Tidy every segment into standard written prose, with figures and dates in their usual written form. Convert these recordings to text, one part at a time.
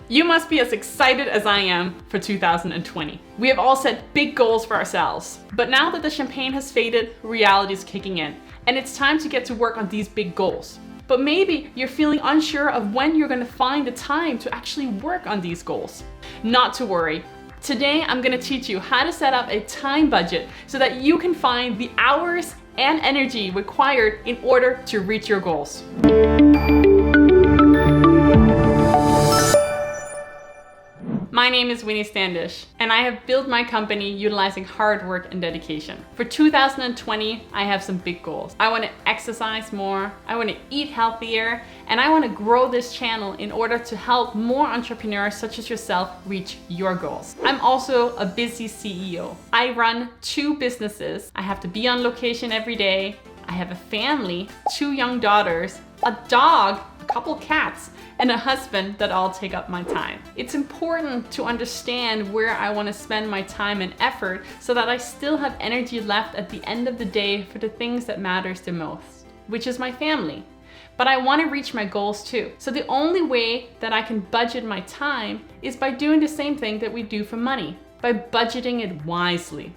You must be as excited as I am for 2020. We have all set big goals for ourselves. But now that the champagne has faded, reality is kicking in, and it's time to get to work on these big goals. But maybe you're feeling unsure of when you're going to find the time to actually work on these goals. Not to worry. Today, I'm going to teach you how to set up a time budget so that you can find the hours and energy required in order to reach your goals. My name is Winnie Standish, and I have built my company utilizing hard work and dedication. For 2020, I have some big goals. I want to exercise more, I want to eat healthier, and I want to grow this channel in order to help more entrepreneurs such as yourself reach your goals. I'm also a busy CEO. I run 2 businesses. I have to be on location every day. I have a family, 2 young daughters, a dog, a couple cats, and a husband that all take up my time. It's important to understand where I want to spend my time and effort so that I still have energy left at the end of the day for the things that matters the most, which is my family. But I want to reach my goals too. So the only way that I can budget my time is by doing the same thing that we do for money, by budgeting it wisely.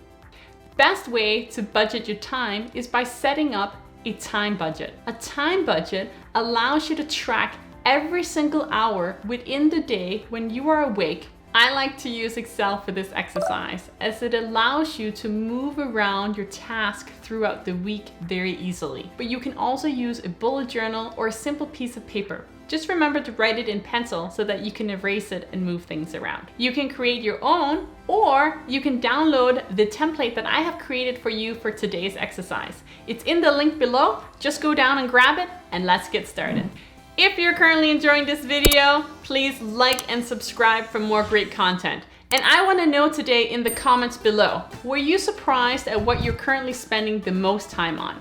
Best way to budget your time is by setting up a time budget. A time budget allows you to track every single hour within the day when you are awake. I like to use Excel for this exercise as it allows you to move around your task throughout the week very easily. But you can also use a bullet journal or a simple piece of paper. Just remember to write it in pencil so that you can erase it and move things around. You can create your own, or you can download the template that I have created for you for today's exercise. It's in the link below. Just go down and grab it and let's get started. If you're currently enjoying this video, please like and subscribe for more great content. And I want to know today in the comments below, were you surprised at what you're currently spending the most time on?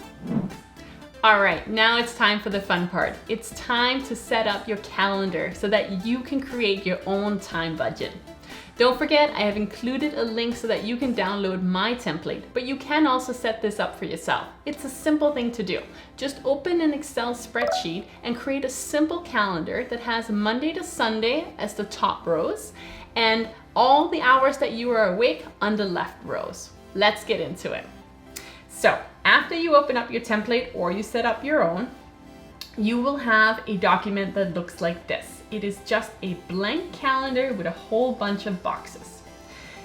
All right, now it's time for the fun part. It's time to set up your calendar so that you can create your own time budget. Don't forget, I have included a link so that you can download my template, but you can also set this up for yourself. It's a simple thing to do. Just open an Excel spreadsheet and create a simple calendar that has Monday to Sunday as the top rows and all the hours that you are awake on the left rows. Let's get into it. So after you open up your template or you set up your own, you will have a document that looks like this. It is just a blank calendar with a whole bunch of boxes.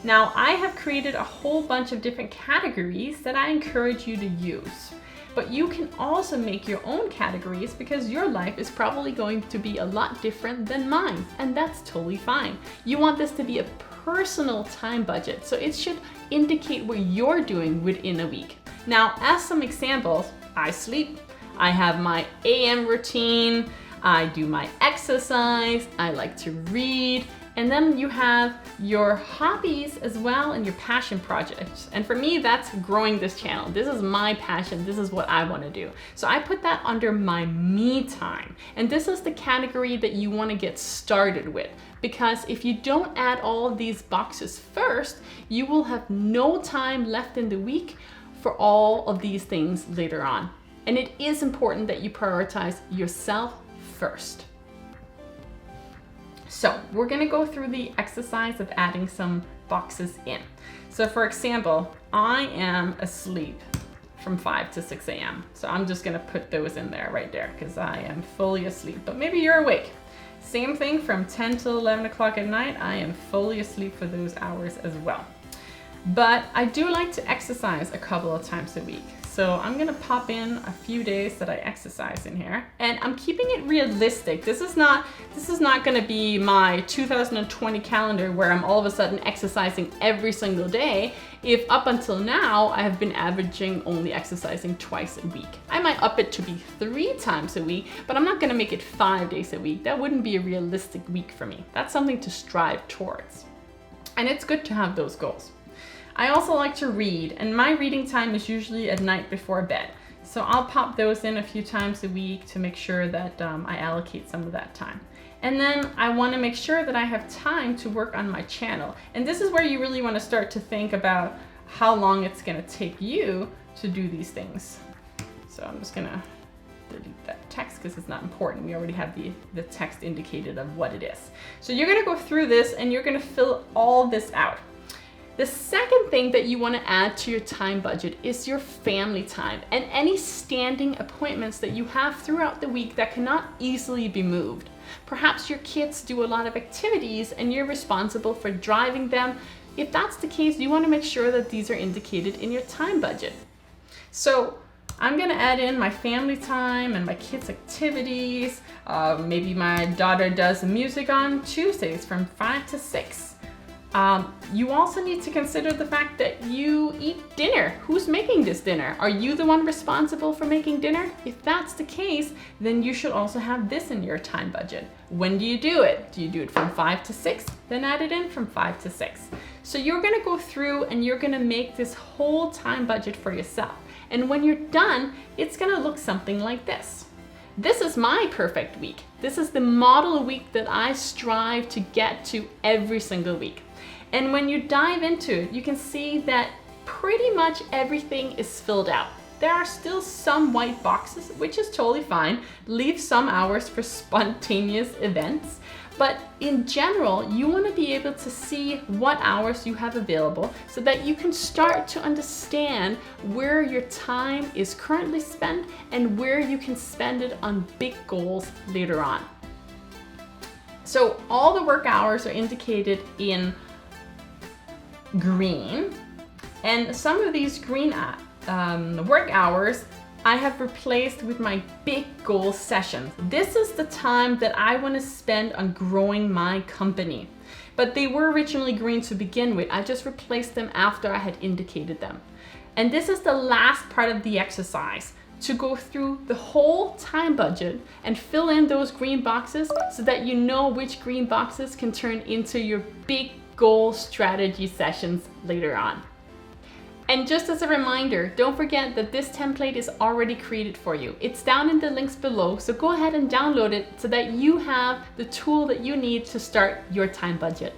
Now, I have created a whole bunch of different categories that I encourage you to use. But you can also make your own categories because your life is probably going to be a lot different than mine, and that's totally fine. You want this to be a personal time budget, so it should indicate what you're doing within a week. Now, as some examples, I sleep, I have my AM routine, I do my exercise, I like to read, and then you have your hobbies as well and your passion projects. And for me, that's growing this channel. This is my passion. This is what I want to do. So I put that under my me time. And this is the category that you want to get started with. Because if you don't add all of these boxes first, you will have no time left in the week for all of these things later on. And it is important that you prioritize yourself first. So we're gonna go through the exercise of adding some boxes in. So for example, I am asleep from 5 to 6 a.m. So I'm just gonna put those in there right there because I am fully asleep, but maybe you're awake. Same thing from 10 to 11 o'clock at night, I am fully asleep for those hours as well. But I do like to exercise a couple of times a week. So I'm gonna pop in a few days that I exercise in here, and I'm keeping it realistic. This is not gonna be my 2020 calendar where I'm all of a sudden exercising every single day. If up until now, I have been averaging only exercising twice a week. I might up it to be 3 times a week, but I'm not gonna make it 5 days a week. That wouldn't be a realistic week for me. That's something to strive towards. And it's good to have those goals. I also like to read, and my reading time is usually at night before bed. So I'll pop those in a few times a week to make sure that I allocate some of that time. And then I want to make sure that I have time to work on my channel. And this is where you really want to start to think about how long it's going to take you to do these things. So I'm just going to delete that text because it's not important. We already have the text indicated of what it is. So you're gonna go through this and you're gonna fill all this out. The second thing that you want to add to your time budget is your family time and any standing appointments that you have throughout the week that cannot easily be moved. Perhaps your kids do a lot of activities and you're responsible for driving them. If that's the case, you want to make sure that these are indicated in your time budget. So I'm going to add in my family time and my kids' activities. Maybe my daughter does music on Tuesdays from 5 to 6. You also need to consider the fact that you eat dinner. Who's making this dinner? Are you the one responsible for making dinner? If that's the case, then you should also have this in your time budget. When do you do it? Do you do it from 5 to 6? Then add it in from 5 to 6. So you're gonna go through and you're gonna make this whole time budget for yourself. And when you're done, it's gonna look something like this. This is my perfect week. This is the model week that I strive to get to every single week. And when you dive into it, you can see that pretty much everything is filled out. There are still some white boxes, which is totally fine. Leave some hours for spontaneous events. But in general, you want to be able to see what hours you have available so that you can start to understand where your time is currently spent and where you can spend it on big goals later on. So all the work hours are indicated in green, and some of these green work hours I have replaced with my big goal sessions. This is the time that I want to spend on growing my company, but they were originally green to begin with. I just replaced them after I had indicated them. And this is the last part of the exercise, to go through the whole time budget and fill in those green boxes so that you know which green boxes can turn into your big goal strategy sessions later on. And just as a reminder, don't forget that this template is already created for you. It's down in the links below, so go ahead and download it so that you have the tool that you need to start your time budget.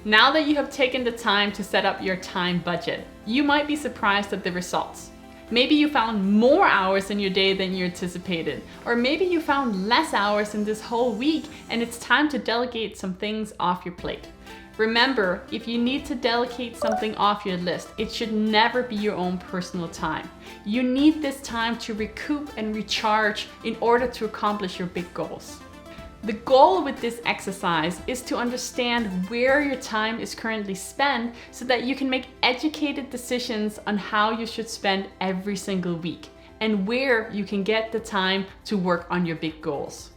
Now that you have taken the time to set up your time budget, you might be surprised at the results. Maybe you found more hours in your day than you anticipated, or maybe you found less hours in this whole week and it's time to delegate some things off your plate. Remember, if you need to delegate something off your list, it should never be your own personal time. You need this time to recoup and recharge in order to accomplish your big goals. The goal with this exercise is to understand where your time is currently spent so that you can make educated decisions on how you should spend every single week and where you can get the time to work on your big goals.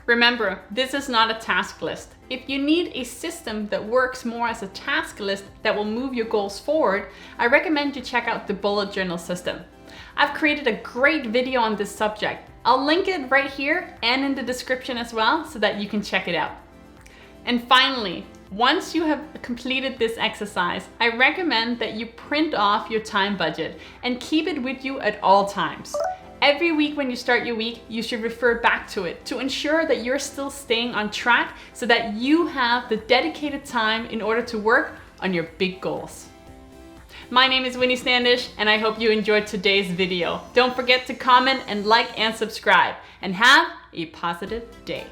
Remember, this is not a task list. If you need a system that works more as a task list that will move your goals forward, I recommend you check out the bullet journal system. I've created a great video on this subject. I'll link it right here and in the description as well so that you can check it out. And finally, once you have completed this exercise, I recommend that you print off your time budget and keep it with you at all times. Every week when you start your week, you should refer back to it to ensure that you're still staying on track so that you have the dedicated time in order to work on your big goals. My name is Winnie Standish and I hope you enjoyed today's video. Don't forget to comment and like and subscribe, and have a positive day.